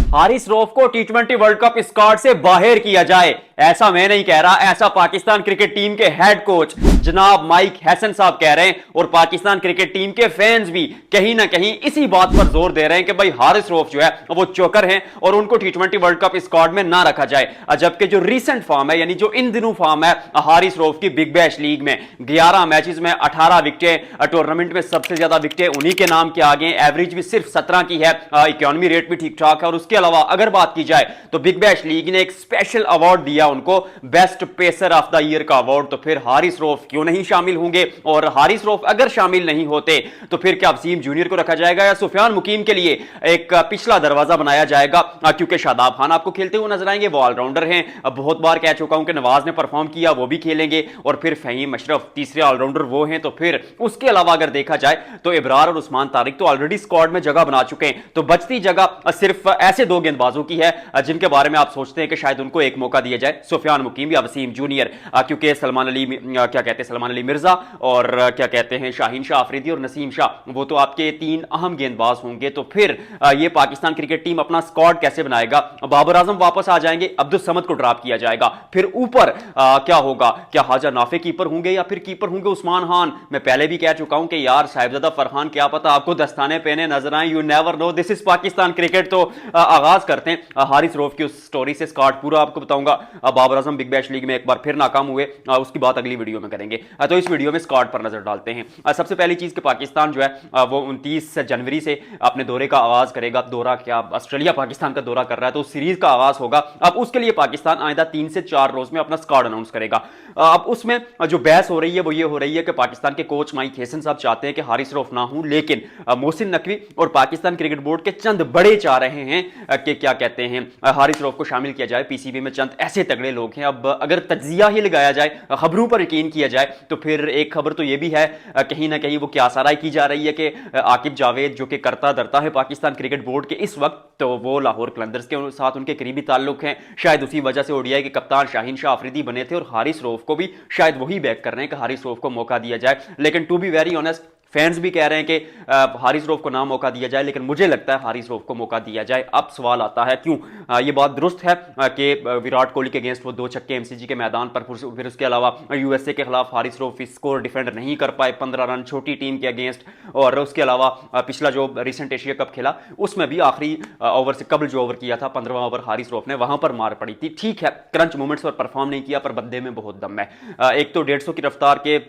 हारिस रऊफ को टी20 world cup squad से बाहर किया जाए, ऐसा मैं नहीं कह रहा, ऐसा पाकिस्तान क्रिकेट टीम के हेड कोच जनाब माइक हैसन साहब कह रहे हैं। और पाकिस्तान क्रिकेट टीम के फैंस भी कहीं ना कहीं इसी बात पर जोर दे रहे हैं कि भाई हारिस रऊफ जो है वो चोकर हैं और उनको टी20 वर्ल्ड कप स्क्वाड में ना रखा जाए। जबकि जो रीसेंट फॉर्म है, यानी जो इन दिनों फॉर्म है हारिस रऊफ की बिग बैश लीग में, 11 मैचेस में 18 विकेटें, टूर्नामेंट में सबसे ज्यादा विकेटें उन्हीं के नाम के आगे, एवरेज भी सिर्फ 17 की है, इकोनॉमी रेट भी ठीक ठाक है। और उसके अलावा अगर बात की जाए तो बिग बैश लीग ने एक स्पेशल अवार्ड दिया उनको, best pacer of the year का अवार्ड। तो फिर हारिस रऊफ क्यों नहीं शामिल होंगे? और हारिस रऊफ अगर शामिल नहीं होते तो फिर क्या वसीम जूनियर को रखा जाएगा या सुफियान मुकीम के लिए एक पिछला दरवाजा बनाया जाएगा? क्योंकि शादाब खान आपको खेलते हुए नजर आएंगे, वो ऑलराउंडर हैं। बहुत बार कह चुका हूं कि नवाज ने परफॉर्म किया, वो भी खेलेंगे। और फिर फहीम अशरफ तीसरे ऑलराउंडर वो हैं। तो फिर उसके अलावा अगर देखा जाए तो इब्रार और उस्मान तारिक तो ऑलरेडी स्क्वाड में जगह बना चुके हैं। तो बचती जगह सिर्फ ऐसे दो गेंदबाजों की है जिनके बारे में आप सोचते हैं कि शायद उनको एक मौका दिया जाए, सुफियान मुकीम या वसीम जूनियर। क्योंकि सलमान अली मिर्जा और क्या कहते हैं शाहीन शाह अफरीदी और नसीम शाह, वो तो आपके तीन अहम गेंदबाज होंगे। तो फिर ये पाकिस्तान क्रिकेट टीम अपना स्क्वाड कैसे बनाएगा? बाबर आजम वापस आ जाएंगे, अब्दुल समद को ड्रॉप किया जाएगा। फिर ऊपर क्या होगा? क्या हाजा नाफे कीपर होंगे या फिर कीपर होंगे उस्मान खान? मैं पहले भी कह चुका हूं कि यार साहिबजादा फरहान, क्या पता आपको दस्ताने पहने नजर आए, you never know, this is Pakistan cricket. तो आगाज करते हैं हारिस रऊफ की उस स्टोरी से, स्क्वाड पूरा आपको बताऊंगा। Babar Azam big bash league में एक बार फिर नाकाम हुए, उसकी बात अगली वीडियो में करेंगे। तो इस वीडियो में स्क्वाड पर नजर डालते हैं। सबसे पहली चीज कि पाकिस्तान जो है वो 29 जनवरी से अपने दौरे का आगाज करेगा। दौरा क्या, ऑस्ट्रेलिया पाकिस्तान का दौरा कर रहा है, तो सीरीज का आगाज होगा। अब उसके लिए पाकिस्तान आइंदा 3 से 4 रोज में अपना स्क्वाड अनाउंस करेगा। अब उसमें जो बहस हो रही है वो ये हो रही है कि पाकिस्तान के कोच माइक हैसन साहब चाहते हैं कि हारिस रऊफ ना हो, लेकिन मोहसिन नकवी और पाकिस्तान क्रिकेट बोर्ड के चंद बड़े चाह रहे हैं कि क्या कहते हैं हारिस रऊफ को शामिल किया जाए। पीसीबी में चंद ऐसे तगड़े लोग हैं। अब अगर तज्जिया ही लगाया जाए, खबरों पर यकीन किया जाए, तो फिर एक खबर तो ये भी है कहीं ना कहीं वो क्या साराई की जा रही है कि आकिब जावेद जो कि करता धरता है पाकिस्तान क्रिकेट बोर्ड के इस वक्त, तो वो लाहौर कलंदर्स के साथ उनके करीबी ताल्लुक हैं। शायद उसी वजह से ओडीआई के कप्तान शाहीन शाह अफरीदी बने थे और हारिस रऊफ को भी शायद वही बैक कर रहे हैं कि हारिस रऊफ को मौका दिया जाए। लेकिन to be very honest, fans भी कह रहे हैं कि हारिस रऊफ को ना मौका दिया जाए, लेकिन मुझे लगता है हारिस रऊफ को मौका दिया जाए। अब सवाल आता है क्यों? ये बात दुरुस्त है कि विराट कोहली के अगेंस्ट वो 2 छक्के एमसीजी के मैदान पर, फिर उसके अलावा यूएसए के खिलाफ हारिस रऊफ स्कोर डिफेंड नहीं कर पाए, 15 रन छोटी टीम के अगेंस्ट। और उसके अलावा पिछला जो रिसेंट एशिया कप खेला उसमें भी आखिरी ओवर से कबल जो ओवर किया था, 15वां ओवर हारिस रऊफ ने, वहां पर मार पड़ी थी। ठीक है, क्रंच मोमेंट्स पर परफॉर्म नहीं किया, पर बंदे में बहुत दम है। एक तो 150 की रफ्तार के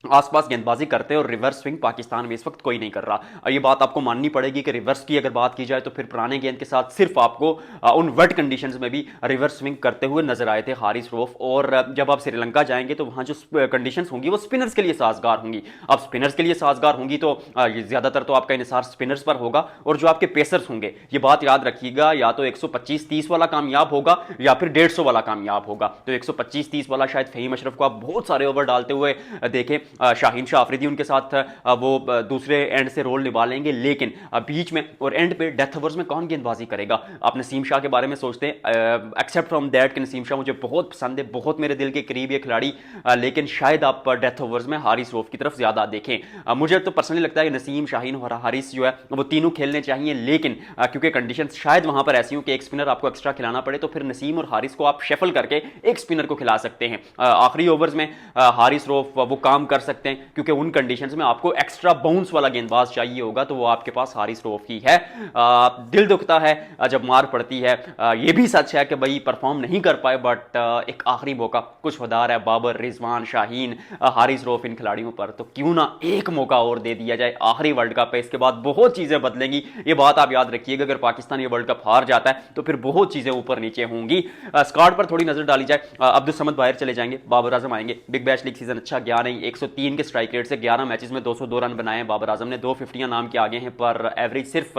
आसपास गेंदबाजी करते हैं और रिवर्स स्विंग पाकिस्तान में इस वक्त कोई नहीं कर रहा। और ये बात आपको माननी पड़ेगी कि रिवर्स की अगर बात की जाए तो फिर पुराने गेंद के साथ सिर्फ आपको उन वेट कंडीशंस में भी रिवर्स स्विंग करते हुए नजर आए थे हारिस रऊफ। और जब आप श्रीलंका जाएंगे तो वहां जो कंडीशंस होंगी वो स्पिनर्स के लिए साजगार होंगी। अब स्पिनर्स के लिए साजगार होंगी तो ज्यादातर तो आपका इंहिसार स्पिनर्स पर होगा। और जो आपके पेसर्स होंगे, ये बात याद रखिएगा, या तो 125-30 वाला कामयाब होगा या फिर 150 वाला कामयाब होगा। तो 125-30 वाला शायद फहीम अशरफ को आप बहुत सारे ओवर डालते हुए देखें, शाहीन शाह अफरीदी उनके साथ वो दूसरे एंड से रोल निभा लेंगे। लेकिन बीच में और एंड पे डेथ ओवर्स में कौन गेंदबाजी करेगा? आप नसीम शाह के बारे में सोचते हैं, एक्सेप्ट फ्रॉम दैट कि नसीम शाह मुझे बहुत पसंद है, बहुत मेरे दिल के करीब ये खिलाड़ी, लेकिन शायद आप डेथ ओवर्स में हारिस रऊफ की तरफ ज्यादा देखें। मुझे तो पर्सनली लगता है कि नसीम, शाहीन और हारिस जो है वो तीनों खेलने चाहिए, लेकिन क्योंकि कंडीशन शायद वहां पर ऐसी हो कि एक स्पिनर आपको एक्स्ट्रा खिलाना पड़े, तो फिर नसीम और हारिस को आप शेफल करके एक स्पिनर को खिला सकते हैं। आखिरी ओवर्स में हारिस रऊफ वो काम कर सकते हैं, क्योंकि उन कंडीशंस में आपको एक्स्ट्रा बाउंस वाला गेंदबाज चाहिए होगा, तो वो आपके पास हारिस रऊफ ही है। दिल दुखता है जब मार पड़ती है। ये भी सच है कि भाई परफॉर्म नहीं कर पाए, बट एक आखिरी मौका कुछ वदार है बाबर, रिजवान, शाहीन, हारिस रऊफ, इन खिलाड़ियों पर, तो क्यों ना एक मौका और दे दिया जाए। आखिरी वर्ल्ड कप है, इसके बाद बहुत चीजें बदलेंगी, ये बात आप याद रखिएगा। अगर पाकिस्तान ये वर्ल्ड कप हार जाता है तो फिर बहुत चीजें ऊपर नीचे होंगी। स्क्वाड पर थोड़ी नजर डाली जाए, अब्दुल समद बाहर चले जाएंगे, बाबर आजम आएंगे। बिग बैश लीग सीजन अच्छा गया नहीं, 103 के स्ट्राइक रेट से 11 मैचेस में 202 रन बनाए हैं। बाबर आजम ने 250 नाम के आगे हैं, पर एवरेज सिर्फ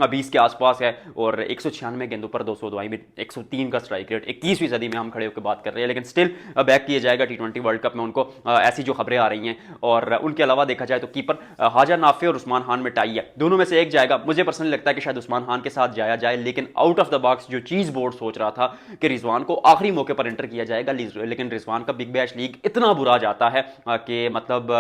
20 के आसपास है और 196 गेंदों पर 202, आई मीन 103 का स्ट्राइक रेट। 21वीं सदी में हम खड़े होकर बात कर रहे हैं, लेकिन स्टिल बैक किया जाएगा टी20 वर्ल्ड कप में उनको, ऐसी जो खबरें आ रही हैं। और उनके अलावा देखा जाए तो कीपर हाजा नाफे और उस्मान खान में टाई है, दोनों में से एक जाएगा। मुझे पर्सनली लगता है कि शायद उस्मान खान के साथ जाया जाए, लेकिन आउट ऑफ द बॉक्स जो चीज बोर्ड सोच रहा था कि रिजवान को आखिरी मौके पर एंटर किया जाएगा, लेकिन रिजवान का बिग बैश लीग इतना बुरा जाता है कि मतलब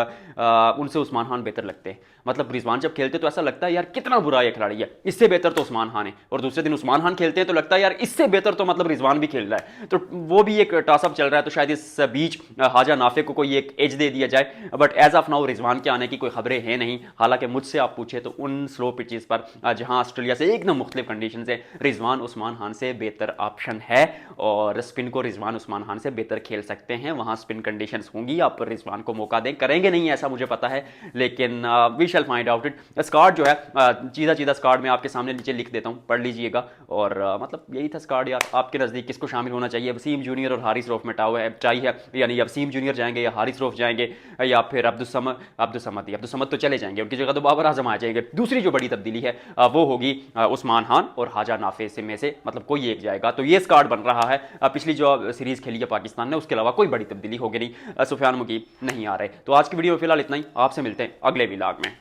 उनसे उस्मान खान बेहतर लगते हैं। मतलब रिजवान जब खेलते तो ऐसा लगता है यार कितना बुरा ये खिलाड़ी है, इससे बेहतर तो उस्मान खान है, और दूसरे दिन उस्मान खान खेलते हैं तो लगता है यार इससे बेहतर तो मतलब रिजवान भी खेल रहा है। तो वो भी एक टॉसअप चल रहा है, तो शायद इस बीच हाजा नाफे को कोई एक एज दे दिया जाए, but as of now Rizwan के आने की कोई खबरें हैं नहीं। हालांकि मुझसे आप पूछे तो उन स्लो पिचेस पर जहां ऑस्ट्रेलिया से एकदम मुख्तलिफ कंडीशन है, रिजवान उस्मान खान से बेहतर ऑप्शन है, और स्पिन को रिजवान उस्मान खान से बेहतर खेल सकते हैं। वहां स्पिन कंडीशंस होंगी, आप रिजवान को मौका दें, करेंगे नहीं ऐसा मुझे पता है, लेकिन we shall find out it. Scott जो है चीज़ा चीज़ा स्कॉट मैं आपके सामने नीचे लिख देता हूँ, पढ़ लीजिएगा। और मतलब यही था स्कॉट यार। आपके नज़दीक किसको शामिल होना चाहिए? वसीम जूनियर और हारिस रऊफ में चाहिए, यानी वसीम जूनियर जाएंगे या हारिस रऊफ जाएंगे, या फिर अब्दुल समद तो चले जाएंगे, उनकी जगह तो बाबर आजम आ जाएंगे। दूसरी जो बड़ी तब्दीली है वो होगी उस्मान खान और हाजा नाफे में से मतलब कोई एक जाएगा। तो ये स्क्वाड बन रहा है। पिछली जो सीरीज खेली है पाकिस्तान ने उसके अलावा कोई बड़ी तब्दीली होगी नहीं, सुफियान मुकीब नहीं आ रहे। तो आज की वीडियो में फिलहाल इतना ही, आपसे मिलते हैं अगले व्लॉग में।